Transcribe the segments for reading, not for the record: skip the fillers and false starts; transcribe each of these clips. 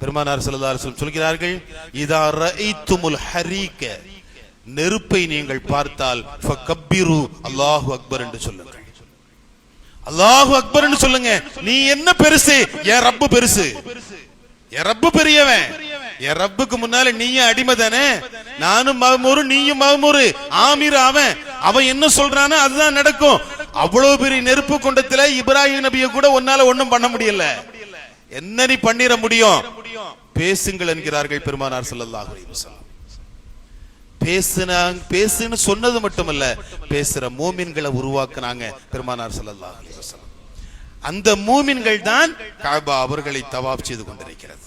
பெருமானார் ஸல்லல்லாஹு அலைஹி வஸல்லம் சொல்கிறார்கள், இதா ரஐத்துமுல் ஹரீக, நெருப்பை நீங்கள் பார்த்தால் ஃபகப்பிரு, அல்லாஹு அக்பர் என்று சொல்லுங்கள். அல்லாஹு அக்பர் என்று சொல்லுங்க. நீ என்ன பெருசு? என் ரப்பு பெருசு, என் ரப்பு பெரியவன். என் ரப்புக்கு முன்னால நீயும் அடிமை தானே, நானும் மகமூரு நீயும் மகமூரு, ஆமீர் அவன். அவன் என்ன சொல்றானோ அதுதான் நடக்கும். அவ்வளவு பெரிய நெருப்பு கொண்டத்துல இப்ராஹிம் நபியை கூட ஒன்னால ஒண்ணும் பண்ண முடியல. என்ன நீ பண்ணிர முடியும்? பேசுங்கள் என்கிறார்கள் பெருமானார் ஸல்லல்லாஹு அலைஹி வஸல்லம். பேசுன்னு சொன்னது மட்டுமல்ல, பேசுற மூமின்களை உருவாக்குனாங்க பெருமானார் ஸல்லல்லாஹு அலைஹி வஸல்லம். அந்த மூமின்கள் தான் கஅபா அவர்களை தவாப் செய்து கொண்டிருக்கிறது.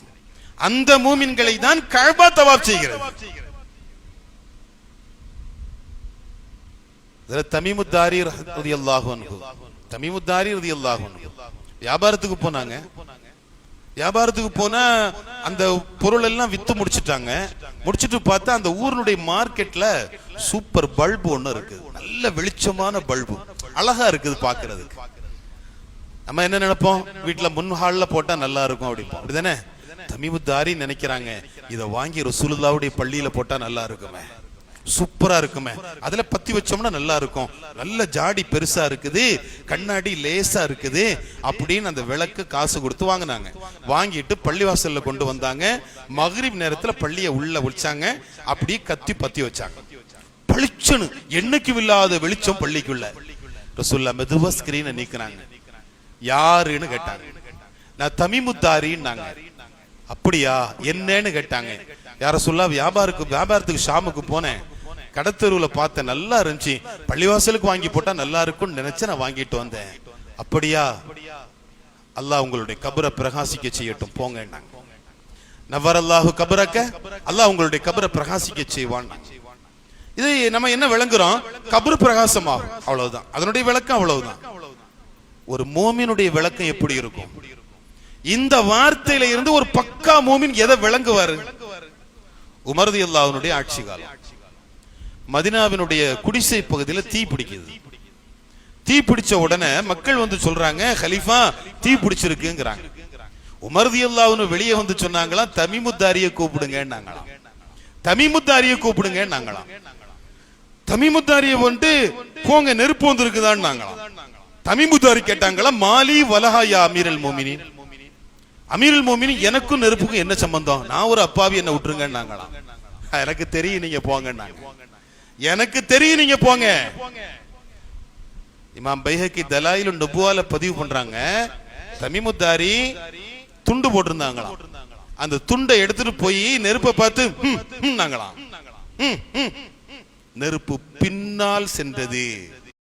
அந்த மூமின்களை தான் கஅபா தவாப் செய்கிறது. தமீமுத்தாரி ரலியல்லாஹு அன்ஹு, தமீமுத்தாரி ரலியல்லாஹு அன்ஹு வியாபாரத்துக்கு போனாங்க. வியாபாரத்துக்கு போனா அந்த பொருள் எல்லாம் வித்து முடிச்சிட்டாங்க. முடிச்சிட்டு பார்த்தா அந்த ஊருடைய மார்க்கெட்ல சூப்பர் பல்பு ஒண்ணு இருக்கு, நல்ல வெளிச்சமான பல்பு, அழகா இருக்குது பாக்குறதுக்கு. நம்ம என்ன நினைப்போம்? வீட்டுல முன் ஹால்ல போட்டா நல்லா இருக்கும் அப்படிப்போம், அப்படிதானே? தமீமுத்தாரி நினைக்கிறாங்க, இதை வாங்கி ரசூலுல்லாஹ்வுடைய பள்ளியில போட்டா நல்லா இருக்குமே, சூப்பரா இருக்குமே, அதுல பத்தி வச்சோம்னா நல்லா இருக்கும், நல்ல ஜாடி பெருசா இருக்குது, கண்ணாடி லேசா இருக்குது அப்படின்னு அந்த விளக்கு காசு கொடுத்து வாங்கினாங்க. வாங்கிட்டு பள்ளிவாசல்ல கொண்டு வந்தாங்க. மக்ரிப் நேரத்துல பள்ளியை உள்ள வச்சாங்க. அப்படியே கத்தி பத்தி வச்சாங்க. பளிச்சுன்னு என்னைக்கும் இல்லாத வெளிச்சம் பள்ளிக்குள்ள. ரசூலுல்லாஹ் மெதுவா ஸ்கிரீனை நீக்குறாங்க. யாருன்னு கேட்டாங்க. நான் தமீமுத்தாரின்னாங்க. அப்படியா, என்னன்னு கேட்டாங்க. யார சொல்ல, வியாபாரத்துக்கு ஷாமுக்கு போனேன், கடத்தெருவுல பார்த்தேன், நல்லா இருந்துச்சு, பள்ளிவாசலுக்கு வாங்கி போட்டா நல்லா இருக்கும்னு நினைச்சு நான் வாங்கிட்டு வந்தேன். அப்படியா, அல்லாஹ் உங்களுடைய கபரை பிரகாசிக்க செய்யட்டும், போங்க. நவ்வரல்லாஹு கபரக்க, அல்லாஹ் உங்களுடைய கபரை பிரகாசிக்க செய்வான். இது நம்ம என்ன விளங்குறோம்? கபரு பிரகாசமாகும், அவ்வளவுதான். அதனுடைய விளக்கம் அவ்வளவுதான். ஒரு மோமினுடைய விளக்கம் எப்படி இருக்கும்? இந்த வார்த்தையில இருந்து ஒரு பக்கா மோமின் எதை விளங்குவாரு? உமர் ரலியல்லாஹு அன்ஹுடைய ஆட்சி காலம். மதீனாவினுடைய குடிசை பகுதியில் தீ பிடிக்குது. தீ பிடிச்ச உடனே மக்கள் வந்து சொல்றாங்க, கலீஃபா தீ பிடிச்சிருக்குங்கிறாங்க. உமர் ரலியல்லாஹு அன்ஹு வெளியே வந்து சொன்னாங்களா, தமீமுத்தாரியை கூப்பிடுங்கன்னாங்களாம். தமீமுத்தாரியை கூப்பிடுங்கன்னாங்களாம். தமீமுத்தாரியை வந்து போங்க, நெருப்பு வந்து இருக்குதான்னாங்களாம். தமீமுத்தாரி கேட்டாங்களா, மாலி வலஹா யா அமீருல் மோமினின், அமீருல் மோமினின் எனக்கும் நெருப்புக்கும் என்ன சம்பந்தம்? நான் ஒரு அப்பாவி, என்ன விட்டுருங்கன்னாங்களாம். எனக்கு தெரியும் நீங்க போங்கன்னாங்க. எனக்கு தெரியும் நீங்க போங்க. இமாம் பைஹக்கி தலாயிலுன் நுபுவால பதிவு பண்றாங்க, தமீமுத்தாரி துண்டு போட்டிருந்தாங்களாம். அந்த துண்டை எடுத்துட்டு போய் நெருப்பை பார்த்து நாங்களாம். நெருப்பு பின்னால் சென்றது.